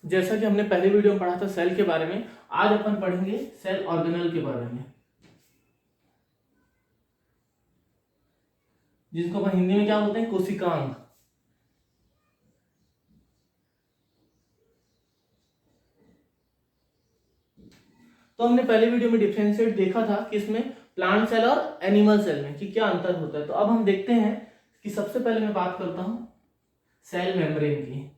जैसा कि हमने पहले वीडियो में पढ़ा था सेल के बारे में, आज अपन पढ़ेंगे सेल ऑर्गेनल के बारे में, जिसको अपन हिंदी में क्या बोलते हैं, कोशिकांग। तो हमने पहले वीडियो में डिफरेंशिएट देखा था कि इसमें प्लांट सेल और एनिमल सेल में कि क्या अंतर होता है। तो अब हम देखते हैं कि सबसे पहले मैं बात करता हूं सेल मेम्ब्रेन की।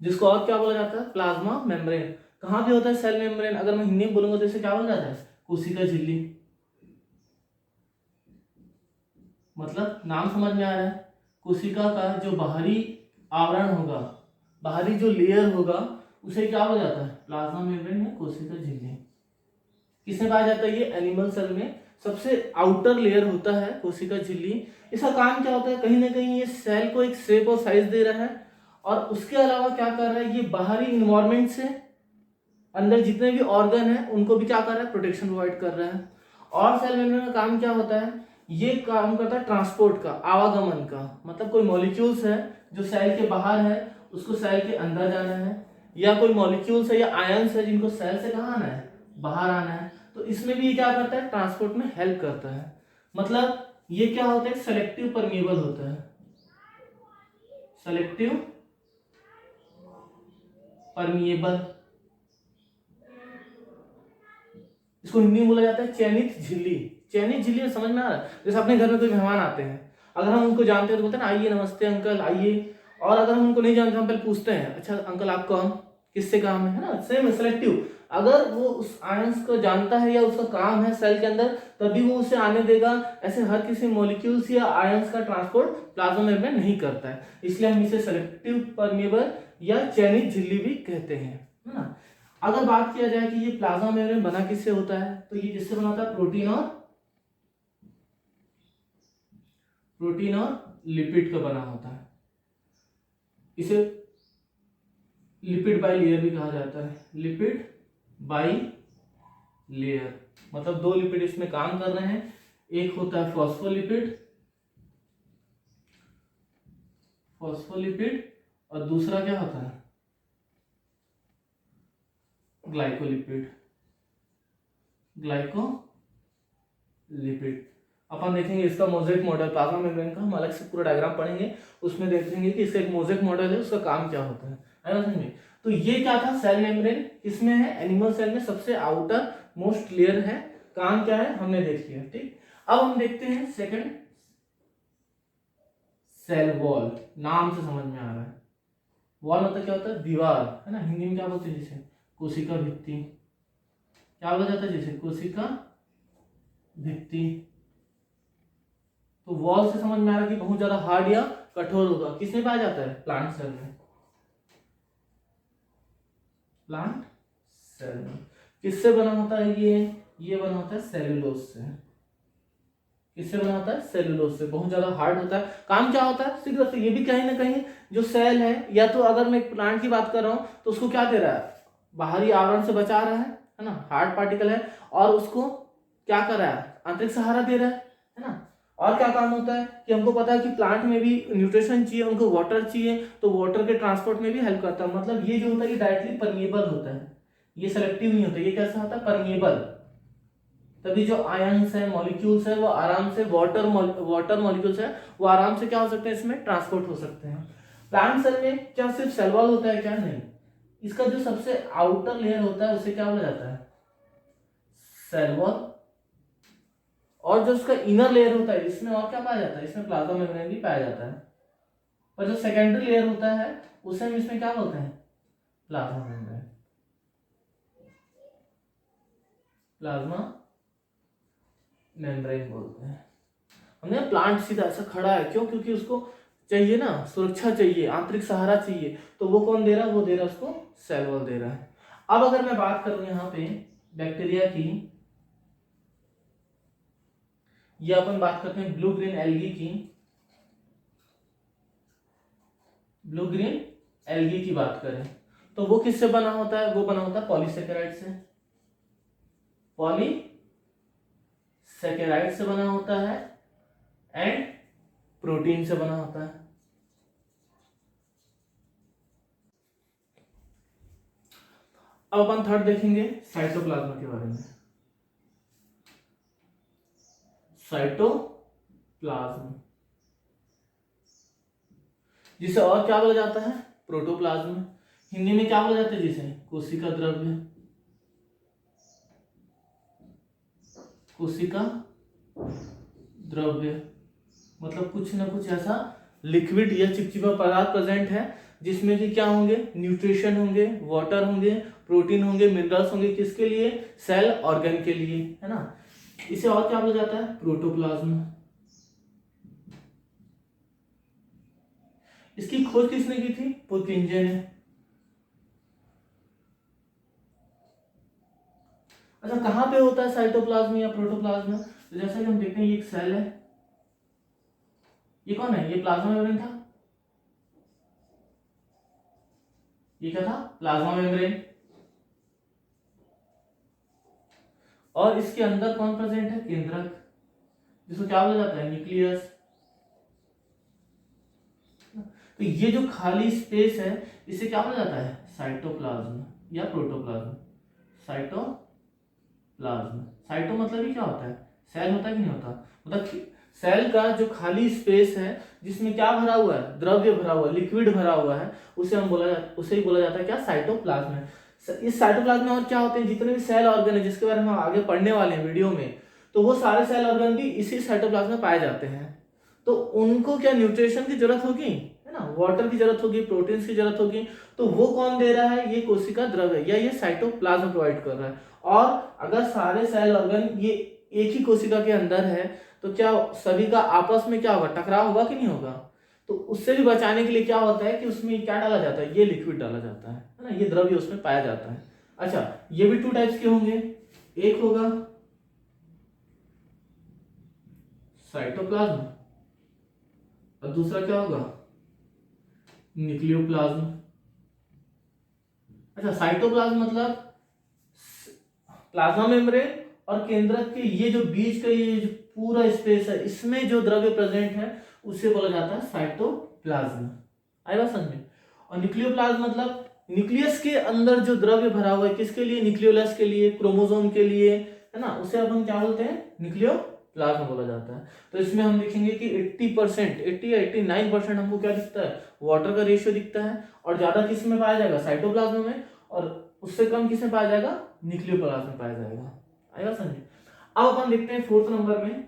जिसको और क्या बोला जाता है, प्लाज्मा मेम्ब्रेन। कहां पे होता है सेल मेम्ब्रेन? अगर मैं हिंदी में बोलूंगा तो इसे क्या बोला जाता है, कोशिका झिल्ली। मतलब नाम समझ में आ रहा है, कोशिका का जो बाहरी आवरण होगा, बाहरी जो लेयर होगा, उसे क्या बोला जाता है, प्लाज्मा मेम्ब्रेन या कोशिका झिल्ली। किसमें पाया जाता है ये? एनिमल सेल में सबसे आउटर लेयर होता है कोशिका झिल्ली। इसका काम क्या होता है, कहीं ना कहीं ये सेल को एक शेप और साइज दे रहा है, और उसके अलावा क्या कर रहा है, ये बाहरी इन्वायरमेंट से अंदर जितने भी ऑर्गन है उनको भी क्या कर रहा है, प्रोटेक्शन प्रोवाइड कर रहा है। और सेल मेम्ब्रेन का काम क्या होता है, ये काम करता है ट्रांसपोर्ट का, आवागमन का। मतलब कोई मॉलिक्यूल्स है जो सेल के बाहर है, उसको सेल के अंदर जाना है, या कोई मॉलिक्यूल्स है या आयंस है जिनको सेल से कहाँ आना है, बाहर आना है। तो इसमें भी ये क्या करता है, ट्रांसपोर्ट में हेल्प करता है। मतलब ये क्या होता है, सेलेक्टिव परमिएबल होता है, सेलेक्टिव परमिएबल। इसको हिंदी में बोला जाता है चयनित झिल्ली। चयनित झिल्ली समझ में आ रहा है? जैसे अपने घर में कोई मेहमान आते हैं, अगर हम उनको जानते हैं तो बोलते हैं ना, आइए नमस्ते अंकल आइए। और अगर हम उनको नहीं जानते, हम पहले पूछते हैं, अच्छा अंकल आप कौन, किससे काम है ना। सेम सेलेक्टिव, अगर वो उस आयंस को जानता है या उसका काम है सेल के अंदर, तभी वो उसे आने देगा। ऐसे हर किसी मॉलिक्यूल्स या आयंस का ट्रांसपोर्ट प्लाज्मा मेम्ब्रेन नहीं करता है, इसलिए हम इसे सेलेक्टिव परमिएबल या चयनित झिल्ली भी कहते हैं, है ना। अगर बात किया जाए कि ये प्लाज्मा मेम्ब्रेन बना किससे होता है, तो ये किससे बना होता है, प्रोटीन और लिपिड का बना होता है। इसे लिपिड बाई लेयर भी कहा जाता है, लिपिड बाई लेयर। मतलब दो लिपिड इसमें काम कर रहे हैं, एक होता है फॉस्फोलिपिड और दूसरा क्या होता है, ग्लाइकोलिपिड। अपन देखेंगे इसका मोज़ेक मॉडल, प्लाज्मा मेम्ब्रेन का हम अलग से पूरा डायग्राम पढ़ेंगे, उसमें देखेंगे कि इसका एक मोज़ेक मॉडल है, उसका काम क्या होता है ना समझे। तो ये क्या था, सेल मेम्ब्रेन किसमें है, एनिमल सेल में सबसे आउटर मोस्ट लेयर है। काम क्या है हमने देख लिया, ठीक। अब हम देखते हैं सेकंड, सेल वॉल। नाम से समझ में आ रहा है, वॉल मतलब क्या होता है, दीवार, है ना। हिंदी में क्या बोलते हैं, जैसे कोशिका भित्ति, क्या बोला जाता है, जैसे कोशिका भित्ति। तो वॉल से समझ में आ रहा है कि बहुत ज्यादा हार्ड या कठोर होगा। किसमें पाया जाता है, प्लांट सेल में। प्लांट सेल में किससे बना होता है ये बना होता है सेलुलोज से। किससे बना होता है, सेलुलोज से। बहुत ज्यादा हार्ड होता है। काम क्या होता है, सीधी बात है, ये भी कहीं ना कहीं जो सेल है, या तो अगर मैं प्लांट की बात कर रहा हूं तो उसको क्या दे रहा है, बाहरी आवरण से बचा रहा है ना, हार्ड पार्टिकल है, और उसको क्या कर रहा है, आंतरिक सहारा दे रहा है ना। और क्या काम होता है कि हमको पता है कि प्लांट में भी न्यूट्रिशन चाहिए, उनको वाटर चाहिए, तो वाटर के ट्रांसपोर्ट में भी हेल्प करता है। मतलब ये जो होता है ये डायरेक्टली परमिएबल होता है, ये सेलेक्टिव नहीं होता। ये कैसा होता है, परमिएबल। तभी जो आयंस है, मॉलिक्यूल्स है, वो आराम से वाटर मॉलिक्यूल्स है, वो आराम से क्या हो सकते हैं, इसमें ट्रांसपोर्ट हो सकते हैं। प्लांट सेल में क्या सिर्फ सेल वॉल होता है, क्या नहीं, इसका जो सबसे आउटर लेयर होता है उसे क्या बोला जाता है, सेल वॉल। और जो उसका इनर लेयर होता है, इसमें और क्या पाया जाता है, इसमें प्लाज्मा मेम्ब्रेन भी पाया जाता है। पर जो सेकेंडरी लेयर होता है उसे हम इसमें क्या बोलते हैं, प्लाज्मा मेम्ब्रेन। प्लाज्मा मेम्ब्रेन बोलते हैं। हमने प्लांट सीधा ऐसा खड़ा है, क्यों, क्योंकि उसको चाहिए ना, सुरक्षा चाहिए, आंतरिक सहारा चाहिए, तो वो कौन दे रहा है, वो दे रहा है उसको सेल वॉल दे रहा है। अब अगर मैं बात करूं यहाँ पे बैक्टीरिया की, या अपन बात करते हैं ब्लू ग्रीन एल्गी की, ब्लू ग्रीन एल्गी की बात करें तो वो किससे बना होता है, वो बना होता है पॉलीसेकेराइड से। पॉलीसेकेराइड से बना होता है। एंड प्रोटीन से बना होता है। अब अपन थर्ड देखेंगे साइटोप्लाज्म के बारे में। साइटोप्लाज्म जिसे और क्या बोला जाता है, प्रोटोप्लाज्म। हिंदी में क्या बोला जाता है जिसे, कोशिका द्रव्य। कोशिका द्रव्य मतलब कुछ ना कुछ ऐसा लिक्विड या चिपचिपा पदार्थ प्रेजेंट है जिसमें कि क्या होंगे, न्यूट्रिशन होंगे, वाटर होंगे, प्रोटीन होंगे, मिनरल्स होंगे, किसके लिए, सेल ऑर्गन के लिए, है ना। इसे और क्या बोला जाता है, प्रोटोप्लाज्म। इसकी खोज किसने की थी, पुरकिंजे ने। अच्छा, कहां पे होता है साइटोप्लाज्म या प्रोटोप्लाज्म, तो जैसा कि हम देखते हैं ये एक सेल है, ये कौन है, ये प्लाज्मा मेम्ब्रेन था, ये क्या था, प्लाज्मा मेम्ब्रेन। और इसके अंदर कौन प्रेजेंट है, केंद्रक, जिसको क्या बोला जाता है, न्यूक्लियस। तो ये जो खाली स्पेस है इसे क्या बोला जाता है, साइटोप्लाज्म या प्रोटोप्लाज्म। साइटोप्लाज्म, साइटो मतलब ही क्या होता है, सेल होता है कि नहीं होता, मतलब सेल का जो खाली स्पेस है जिसमें क्या भरा हुआ है, द्रव्य भरा हुआ है, लिक्विड भरा हुआ है, उसे ही बोला जाता है क्या, साइटोप्लाज्म है। इस साइटोप्लाज्म में और क्या होते हैं, जितने भी सेल ऑर्गन है जिसके बारे में हम आगे पढ़ने वाले हैं वीडियो में, तो वो सारे सेल ऑर्गन भी इसी साइटोप्लाज्म में पाए जाते हैं। तो उनको क्या न्यूट्रिशन की जरूरत होगी, है ना, वाटर की जरूरत होगी, प्रोटीन्स की जरूरत होगी, तो वो कौन दे रहा है, ये कोशिका द्रव्य या ये साइटोप्लाज्म प्रोवाइड कर रहा है। और अगर सारे सेल ऑर्गन ये एक ही कोशिका के अंदर है तो क्या सभी का आपस में क्या होगा, टकराव होगा कि नहीं होगा। तो उससे भी बचाने के लिए क्या होता है कि उसमें क्या डाला जाता है, ये लिक्विड डाला जाता है ना, ये द्रव्य उसमें पाया जाता है। अच्छा, ये भी टू टाइप्स के होंगे, एक होगा साइटोप्लाज्म और दूसरा क्या होगा, न्यूक्लियोप्लाज्म। अच्छा, साइटोप्लाज्म मतलब प्लाज्मा मेम्ब्रेन और केंद्रक के ये जो बीच का ये जो पूरा स्पेस है इसमें जो द्रव्य प्रेजेंट है उसे बोला जाता है साइटोप्लाज्म। आई बात समझ में। और न्यूक्लियोप्लाज्म मतलब न्यूक्लियस के अंदर जो द्रव्य भरा हुआ है, किसके लिए, न्यूक्लियोलस के लिए, क्रोमोसोम के लिए, है ना, उसे अपन क्या बोलते हैं, न्यूक्लियोप्लाज्म बोला जाता है। तो इसमें हम देखेंगे कि 80%, 80 या 89% हमको क्या दिखता है, वाटर का रेशियो दिखता है, और ज्यादा किस में पाया जाएगा, साइटोप्लाज्म में, और उससे कम किस में पाया जाएगा, न्यूक्लियोप्लाज्म में पाया जाएगा। आएगा समझे। अब अपन देखते हैं फोर्थ नंबर में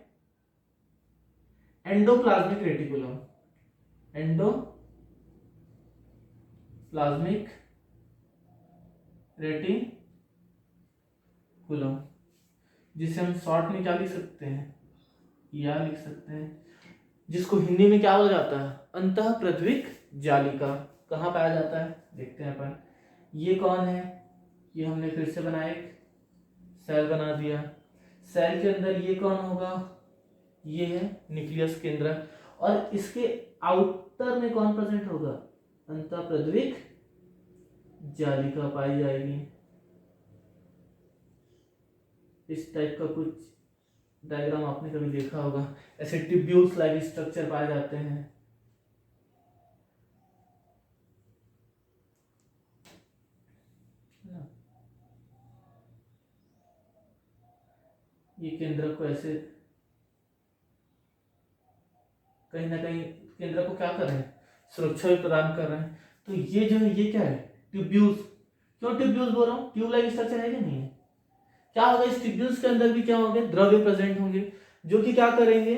एंडोप्लाज्मिक रेटिकुलम। एंडोप्लाज्मिक रेटिकुलम जिसे हम शॉर्ट में क्या लिख सकते हैं, या लिख सकते हैं, जिसको हिंदी में क्या बोला जाता है, अंतःप्रद्विक जालिका। कहाँ पाया जाता है, देखते हैं अपन। ये कौन है, ये हमने फिर से बनाया, एक सेल बना दिया, सेल के अंदर ये कौन होगा, ये है न्यूक्लियस केंद्रक, और इसके आउटर में कौन प्रेजेंट होगा, अंतःप्रद्विक जालिका पाई जाएगी। इस टाइप का कुछ डायग्राम आपने कभी देखा होगा, ऐसे ट्यूब्यूल्स लाइक स्ट्रक्चर पाए जाते हैं। ये केंद्रक को ऐसे कहीं ना कहीं केंद्रक को क्या कर रहे हैं, सुरक्षा भी प्रदान कर रहे हैं। तो ये जो है ये क्या है, ट्यूब्यूल्स। क्यों ट्यूब्यूल्स बोल रहा हूँ, ट्यूब लाइक स्ट्रक्चर है कि नहीं है। क्या होगा, इस ट्यूब्यूल्स के अंदर भी क्या होंगे, द्रव्य प्रेजेंट होंगे, जो कि क्या करेंगे,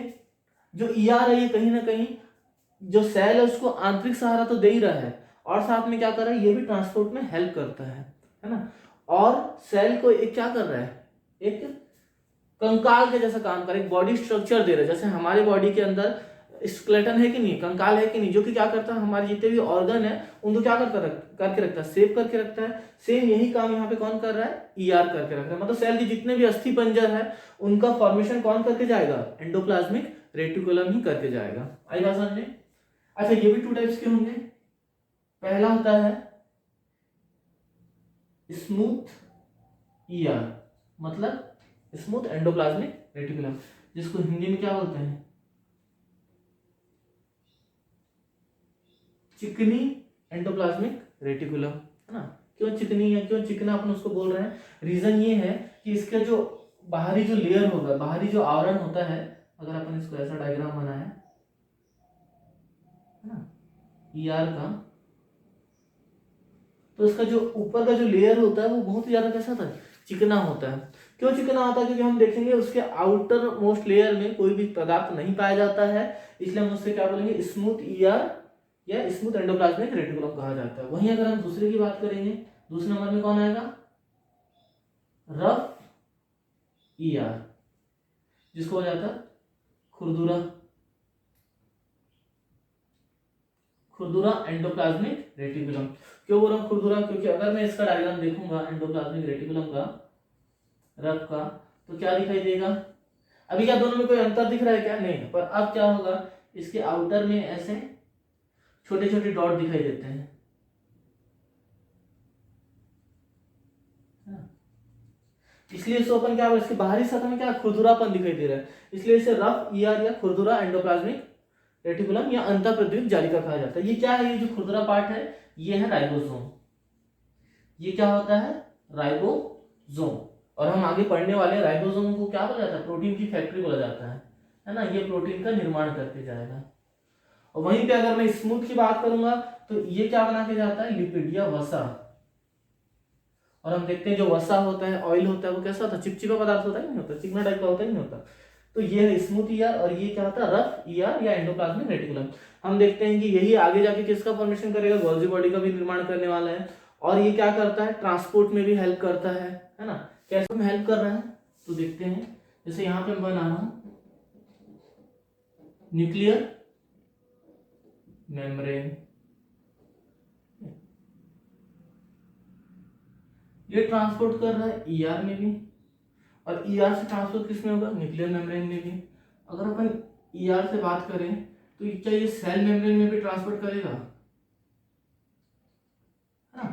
जो ईआर है ये कहीं ना कहीं जो सेल है उसको आंतरिक सहारा तो दे ही रहा है, और साथ में क्या कर रहा है, ये भी ट्रांसपोर्ट में हेल्प करता है ना। और सेल को एक क्या कर रहा है, एक कंकाल के जैसा काम कर रहा है, एक बॉडी स्ट्रक्चर दे रहा है। जैसे हमारे बॉडी के अंदर स्केलेटन है कि नहीं, कंकाल है कि नहीं, जो कि क्या करता है, हमारे जितने भी ऑर्गन है उनको क्या करके रखता है, सेव करके रखता है। सेम यही काम यहाँ पे कौन कर रहा है, ईआर करके रख रहा है। मतलब सेल के जितने भी अस्थि पंजर है उनका फॉर्मेशन कौन करके जाएगा, एंडोप्लाज्मिक रेटिकुलम ही करके जाएगा। आई बात समझ में। अच्छा, ये भी टू टाइप्स के होंगे। पहला होता है स्मूथ ईआर, मतलब स्मूथ एंडोप्लाज्मिक रेटिकुलम, जिसको हिंदी में क्या बोलते हैं, चिकनी एंडोप्लाज्मिक रेटिकुलम, है ना। क्यों चिकनी है, क्यों चिकना अपन उसको बोल रहे हैं, रीजन ये है कि इसका जो बाहरी जो लेयर होगा, बाहरी जो आवरण होता है, अगर अपन इसको ऐसा डायग्राम बनाए, है ना, ईआर का, तो इसका जो ऊपर का जो लेयर होता है वो बहुत ही ज्यादा कैसा था, चिकना होता है। क्यों चिकना होता है, क्योंकि हम देखेंगे उसके आउटर मोस्ट लेयर में कोई भी पदार्थ नहीं पाया जाता है, इसलिए हम उससे क्या बोलेंगे, स्मूथ ईआर या स्मूथ एंडोप्लाज्मिक रेटिकुलम कहा जाता है। वहीं अगर हम दूसरे की बात करेंगे, दूसरे नंबर में कौन आएगा, रफ ईआर, जिसको हो जाता है खुरदुरा, खुरदुरा एंडोप्लाज्मिक रेटिकुलम। क्यों बोल रहा हूं खुरदुरा, क्योंकि अगर मैं इसका डायग्राम देखूंगा एंडोप्लाज्मिक रेटिकुलम का, रफ का, तो क्या दिखाई देगा, अभी क्या दोनों में कोई अंतर दिख रहा है क्या, नहीं, पर अब क्या होगा, इसके आउटर में ऐसे छोटे छोटे डॉट दिखाई देते हैं, इसलिए इसको अपन क्या, इसके बाहरी सतह में क्या खुरदुरापन दिखाई दे रहा है, इसलिए इसे रफ ईआर या खुरदुरा एंडोप्लाज्मिक रेटिकुलम या अंतःप्रद्वीप जालिका कहा जाता है। ये क्या है, ये जो खुरदुरा पार्ट है, ये है राइबोसोम। ये क्या होता है, राइबोसोम। और हम आगे पढ़ने वाले, राइबोसोम को क्या बोला जाता है, प्रोटीन की फैक्ट्री बोला जाता है ना। ये प्रोटीन का निर्माण करके जाएगा। और वहीं पे अगर मैं स्मूथ की बात करूंगा, तो ये क्या बना के जाता है, लिपिड या वसा। और हम देखते हैं जो वसा होता है, ऑयल होता है, वो कैसा होता है, चिपचिपा पदार्थ होता है, नहीं होता, चिकना टाइप का होता है, नहीं होता। तो ये है स्मूथ ईआर, और ये क्या होता है, रफ ईआर या एंडोप्लाज्मिक रेटिकुलम। हम देखते हैं कि यही आगे जाके किसका फॉर्मेशन करेगा, गोल्जी बॉडी का भी निर्माण करने वाला है। और ये क्या करता है, ट्रांसपोर्ट में भी हेल्प करता है ना। कैसे में हेल्प कर रहा है, तो देखते हैं, जैसे यहाँ पे बना रहा हूं न्यूक्लियर मेम्ब्रेन, ये ट्रांसपोर्ट कर रहा है ईआर में भी, और ईआर से ट्रांसपोर्ट किस में होगा, न्यूक्लियर मेम्ब्रेन में भी। अगर अपन ईआर से बात करें, तो क्या ये सेल मेम्ब्रेन में भी ट्रांसपोर्ट करेगा, है ना।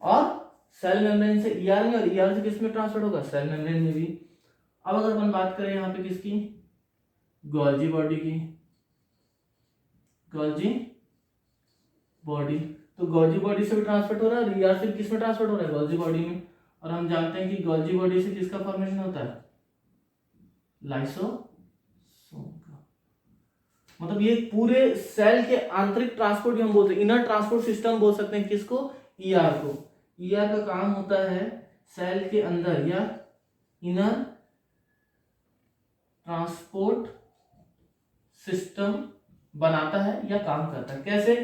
और सेल मेम्ब्रेन से ईआर में, और ईआर से किस में ट्रांसफर होगा, सेल मेम्ब्रेन में भी। अब अगर अपन बात करें यहाँ पे किसकी, गोल्जी बॉडी की, गोल्जी बॉडी, तो गोल्जी बॉडी से भी ट्रांसफर हो रहा है, और ईआर से किस में ट्रांसफर हो रहा है, गोल्जी बॉडी में। और हम जानते हैं कि गोल्जी बॉडी से किसका फॉर्मेशन होता है, लाइसोसोम का। मतलब ये पूरे सेल के आंतरिक ट्रांसपोर्ट हम बोलते हैं, इनर ट्रांसपोर्ट सिस्टम बोल सकते हैं किसको, ईआर को। ईआर का काम होता है सेल के अंदर या इनर ट्रांसपोर्ट सिस्टम बनाता है या काम करता है। कैसे,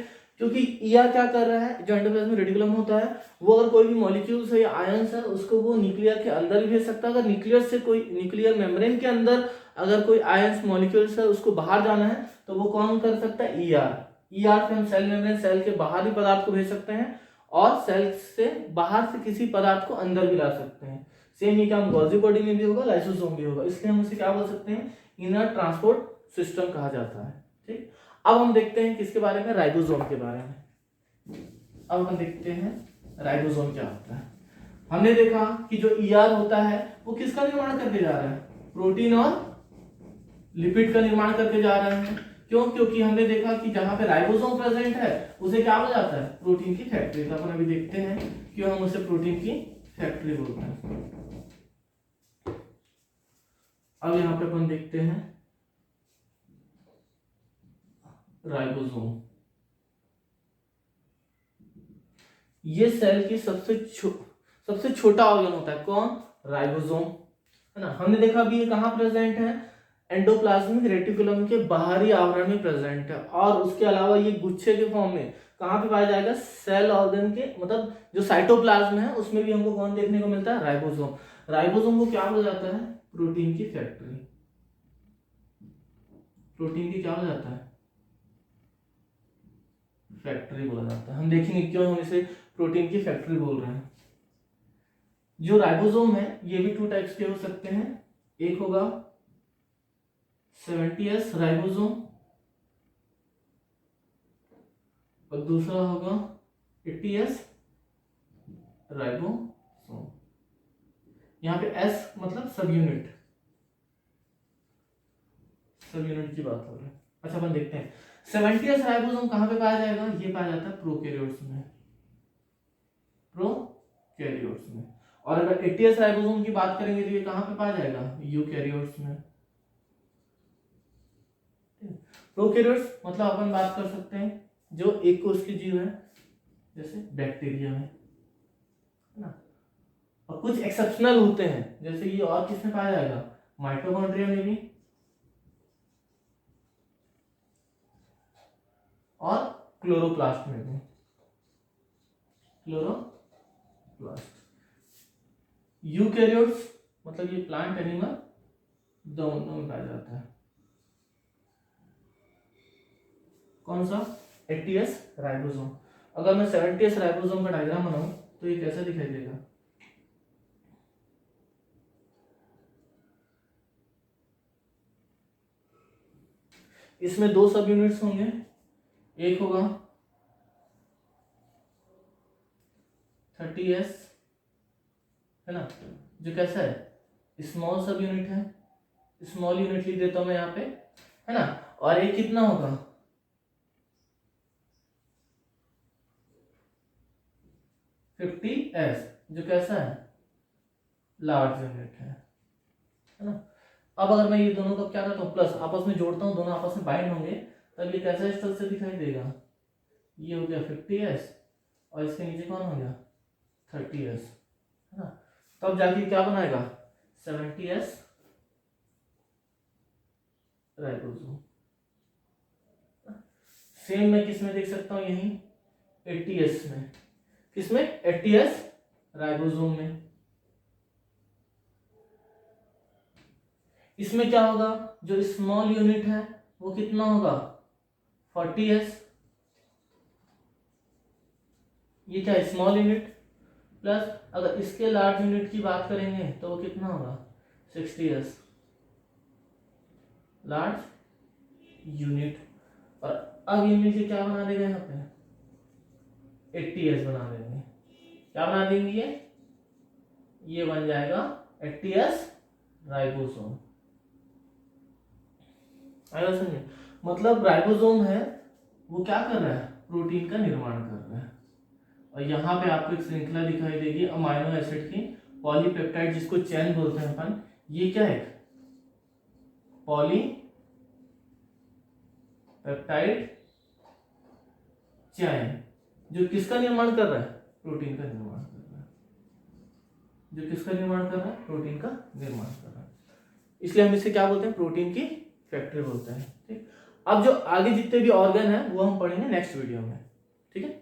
क्योंकि ईआर क्या कर रहा है, जो एंडोप्लाज्मिक रेटिकुलम होता है, वो अगर कोई भी मॉलिक्यूल्स है या आयंस है, उसको वो न्यूक्लियर के अंदर भी भेज सकता है। अगर न्यूक्लियर से कोई, न्यूक्लियर मेम्ब्रेन के अंदर अगर कोई आयंस मॉलिक्यूल्स है, उसको बाहर जाना है, तो वो कौन कर सकता है, ईआर। ईआर से हम सेल मेम्ब्रेन, सेल के बाहरी पदार्थ को भेज सकते हैं, और सेल से बाहर से किसी पदार्थ को अंदर भी ला सकते हैं। सेम ये काम गोल्जी बॉडी में भी होगा, लाइसोसोम भी होगा, इसलिए हम उसे क्या बोल सकते हैं, इनर ट्रांसपोर्ट सिस्टम कहा जाता है। ठीक, अब हम देखते हैं किसके बारे में, राइबोसोम के बारे में। अब हम देखते हैं राइबोसोम क्या होता है। हमने देखा कि जो ईआर होता है वो किसका निर्माण करके जा रहा है, प्रोटीन और लिपिड का निर्माण करके जा रहा है। क्यों, क्योंकि हमने देखा कि जहां पे राइबोसोम प्रेजेंट है उसे क्या बोला जाता है, प्रोटीन की फैक्ट्री। तो अपन अभी देखते हैं क्यों हम उसे प्रोटीन की फैक्ट्री बोलते हैं। अब यहां पे अपन देखते हैं राइबोसोम, ये सेल की सबसे छोटा ऑर्गन होता है, कौन, राइबोसोम, है ना। हमने देखा अभी ये कहां प्रेजेंट है, एंडोप्लाज्मिक रेटिकुलम के बाहरी आवरण में प्रेजेंट है। और उसके अलावा ये गुच्छे के फॉर्म में कहां पे पाया जाएगा, सेल ऑर्गन के, मतलब जो साइटोप्लाज्म है उसमें भी हमको कौन देखने को मिलता है, राइबोसोम। राइबोसोम को क्या बोला जाता है, प्रोटीन की फैक्ट्री। प्रोटीन की क्या बोला जाता है, फैक्ट्री बोला जाता है। हम देखेंगे क्यों हम इसे प्रोटीन की फैक्ट्री बोल रहे हैं। जो राइबोसोम है ये भी टू टाइप्स के हो सकते हैं, एक होगा 70S राइबोसोम, और दूसरा होगा 80S राइबोसोम। यहां पे S मतलब सब यूनिट, सब यूनिट की बात हो रही है। अच्छा अपन देखते हैं 70s राइबोसोम कहाँ पे पाया जाएगा, ये पाया जाता है प्रोकैरियोट्स में, प्रोकैरियोट्स में। और अगर 80s राइबोसोम की बात करेंगे तो ये कहाँ पे पाया जाएगा, यूकैरियोट्स में। प्रोकैरियोट्स मतलब अपन बात कर सकते हैं जो एक कोष के जीव है, जैसे बैक्टीरिया में, है ना। और कुछ एक्सेप्शनल होते हैं, जैसे ये और किसमें पाया जाएगा, माइटोकॉन्ड्रिया में भी और क्लोरोप्लास्ट में भी, क्लोरोप्लास्ट। यूकैरियोट्स मतलब ये प्लांट एनिमल दोनों में पाया जाता है। कौन सा, 80s राइबोसोम। अगर मैं 70s राइबोसोम का डायग्राम बनाऊं तो ये कैसा दिखाई देगा, इसमें दो सब यूनिट्स होंगे, एक होगा 30s, है ना, जो कैसा है स्मॉल सब यूनिट है, स्मॉल यूनिट लिख देता हूं मैं यहाँ पे, है ना। और एक कितना होगा 50s, जो कैसा है लार्ज यूनिट है ना। अब अगर मैं ये दोनों का क्या करता हूँ प्लस आपस में जोड़ता हूँ, दोनों आपस में बाइंड होंगे, तब ये कैसा स्ट्रक्चर दिखाई देगा, ये हो गया 50s और इसके नीचे कौन हो गया 30s, है ना। तब जाके क्या बनाएगा 70s राइबोसोम। सेम मैं किसमें देख सकता हूँ, यही 80s में, किसमें 80s राइबोसोम में। इसमें क्या होगा, जो स्मॉल यूनिट है वो कितना होगा 40s, ये क्या है स्मॉल यूनिट, प्लस अगर इसके लार्ज यूनिट की बात करेंगे तो वो कितना होगा 60s लार्ज यूनिट। और अब ये मिलके क्या बना देगा यहाँ पे 80s बना देंगे, क्या बना देंगे ये बन जाएगा 80s राइबोसोम। आया समझ में, मतलब राइबोसोम है वो क्या कर रहा है प्रोटीन का निर्माण कर रहा है। और यहाँ पे आपको एक श्रृंखला दिखाई देगी अमाइनो एसिड की, पॉलीपेप्टाइड जिसको चैन बोलते हैं अपन, ये क्या है पॉलीपेप्टाइड चैन, जो किसका निर्माण कर रहा है प्रोटीन का निर्माण कर रहा है, जो किसका निर्माण कर रहा है प्रोटीन का निर्माण कर रहा है। इसलिए हम इसे क्या बोलते हैं प्रोटीन की फैक्ट्री बोलते हैं। ठीक, अब जो आगे जितने भी ऑर्गन है वो हम पढ़ेंगे नेक्स्ट वीडियो में, ठीक है।